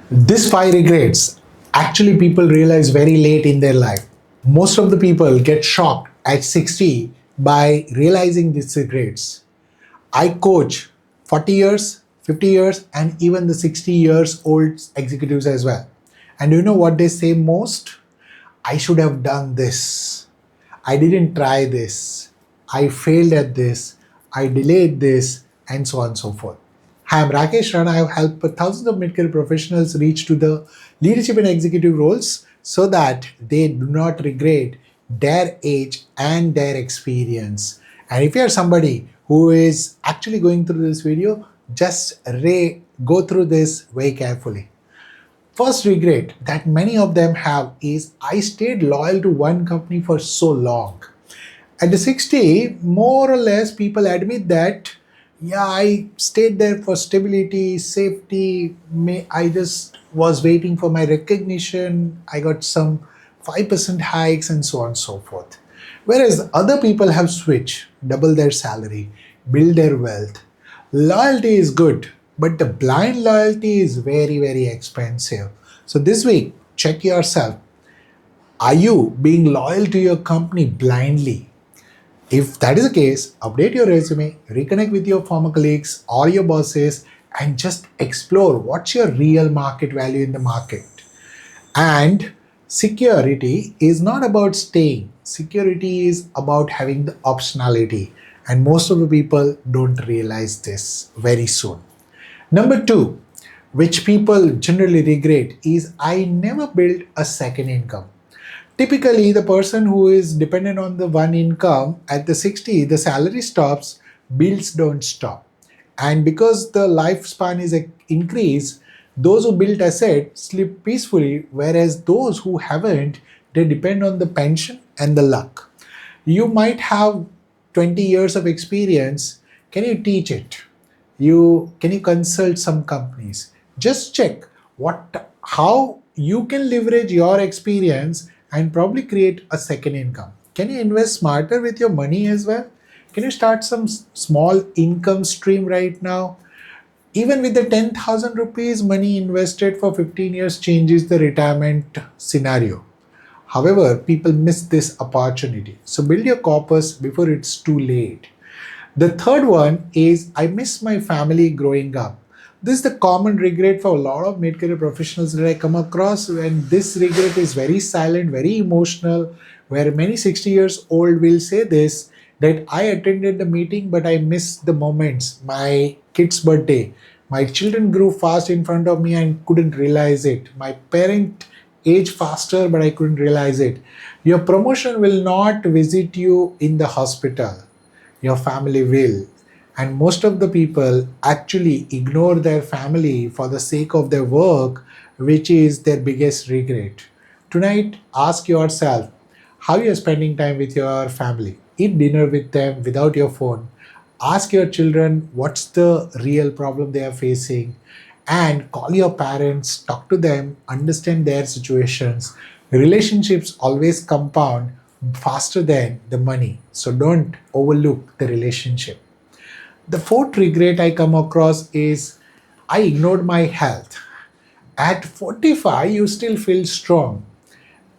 This five regrets actually people realize very late in their life. Most of the people get shocked at 60 by realizing these regrets. I coach 40 years, 50 years, and even the 60 years old executives as well. And you know what they say most? I should have done this. I didn't try this. I failed at this. I delayed this, and so on and so forth. Hi, I'm Rakesh Rana. I have helped thousands of mid-career professionals reach to the leadership and executive roles so that they do not regret their age and their experience. And if you are somebody who is actually going through this video, just go through this very carefully. First regret that many of them have is I stayed loyal to one company for so long. At the 60, more or less people admit that, yeah, I stayed there for stability, safety. I just was waiting for my recognition. I got some 5% hikes and so on and so forth. Whereas other people have switched, double their salary, build their wealth. Loyalty is good, but the blind loyalty is very, very expensive. So this week, check yourself. Are you being loyal to your company blindly? If that is the case, update your resume, reconnect with your former colleagues or your bosses, and just explore what's your real market value in the market. And security is not about staying, security is about having the optionality. And most of the people don't realize this very soon. Number two, which people generally regret, is I never built a second income. Typically, the person who is dependent on the one income at the 60, the salary stops, bills don't stop. And because the lifespan is increased, those who built asset sleep peacefully, whereas those who haven't, they depend on the pension and the luck. You might have 20 years of experience. Can you teach it? You consult some companies. Just check how you can leverage your experience and probably create a second income. Can you invest smarter with your money as well? Can you start some small income stream right now? Even with the 10,000 rupees money invested for 15 years changes the retirement scenario. However, people miss this opportunity. So build your corpus before it's too late. The third one is I miss my family growing up. This is the common regret for a lot of mid-career professionals that I come across, and this regret is very silent, very emotional, where many 60 years old will say this, that I attended the meeting but I missed the moments. My kid's birthday, my children grew fast in front of me and couldn't realize it. My parent aged faster but I couldn't realize it. Your promotion will not visit you in the hospital, your family will. And most of the people actually ignore their family for the sake of their work, which is their biggest regret. Tonight, ask yourself how you're spending time with your family. Eat dinner with them without your phone. Ask your children what's the real problem they are facing, and call your parents, talk to them, understand their situations. Relationships always compound faster than the money, so don't overlook the relationship. The fourth regret I come across is I ignored my health. At 45, you still feel strong.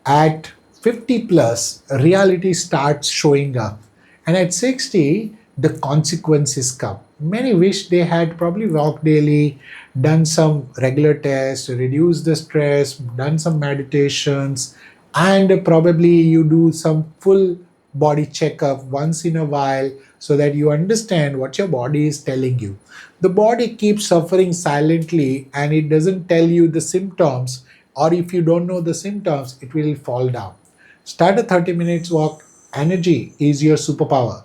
At 50 plus, reality starts showing up. And at 60, the consequences come. Many wish they had probably walked daily, done some regular tests, reduced the stress, done some meditations, and probably you do some full body checkup once in a while so that you understand what your body is telling you. The body keeps suffering silently and it doesn't tell you the symptoms, or if you don't know the symptoms, it will fall down. Start a 30 minutes walk. Energy is your superpower.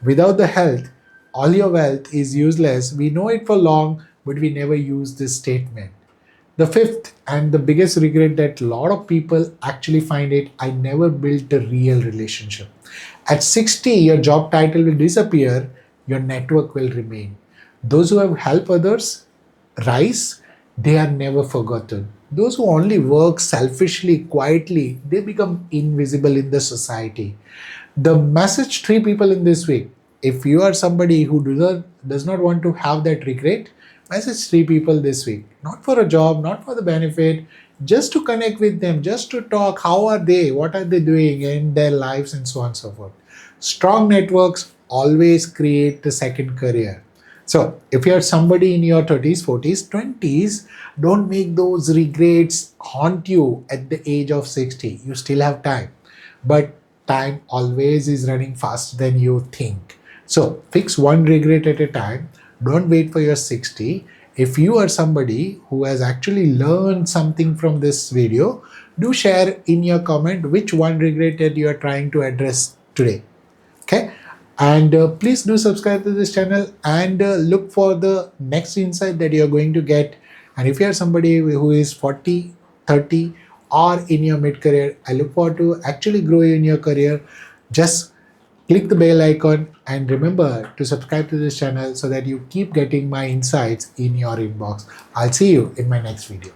Without the health, all your wealth is useless. We know it for long, but we never use this statement. The fifth and the biggest regret that a lot of people actually find it, I never built a real relationship. At 60, your job title will disappear, your network will remain. Those who have helped others rise, they are never forgotten. Those who only work selfishly, quietly, they become invisible in the society. The message three people in this week: if you are somebody who does not want to have that regret, Message 3 people this week, not for a job, not for the benefit, just to connect with them, just to talk. How are they? What are they doing in their lives, and so on and so forth. Strong networks always create the second career. So, if you're somebody in your 30s, 40s, 20s, don't make those regrets haunt you at the age of 60. You still have time. But time always is running faster than you think. So, fix one regret at a time. Don't wait for your 60. If you are somebody who has actually learned something from this video, do share in your comment which one regret that you are trying to address today. Okay, and please do subscribe to this channel, and look for the next insight that you're going to get. And if you are somebody who is 40, 30, or in your mid career, I look forward to actually grow you in your career. Just click the bell icon and remember to subscribe to this channel so that you keep getting my insights in your inbox. I'll see you in my next video.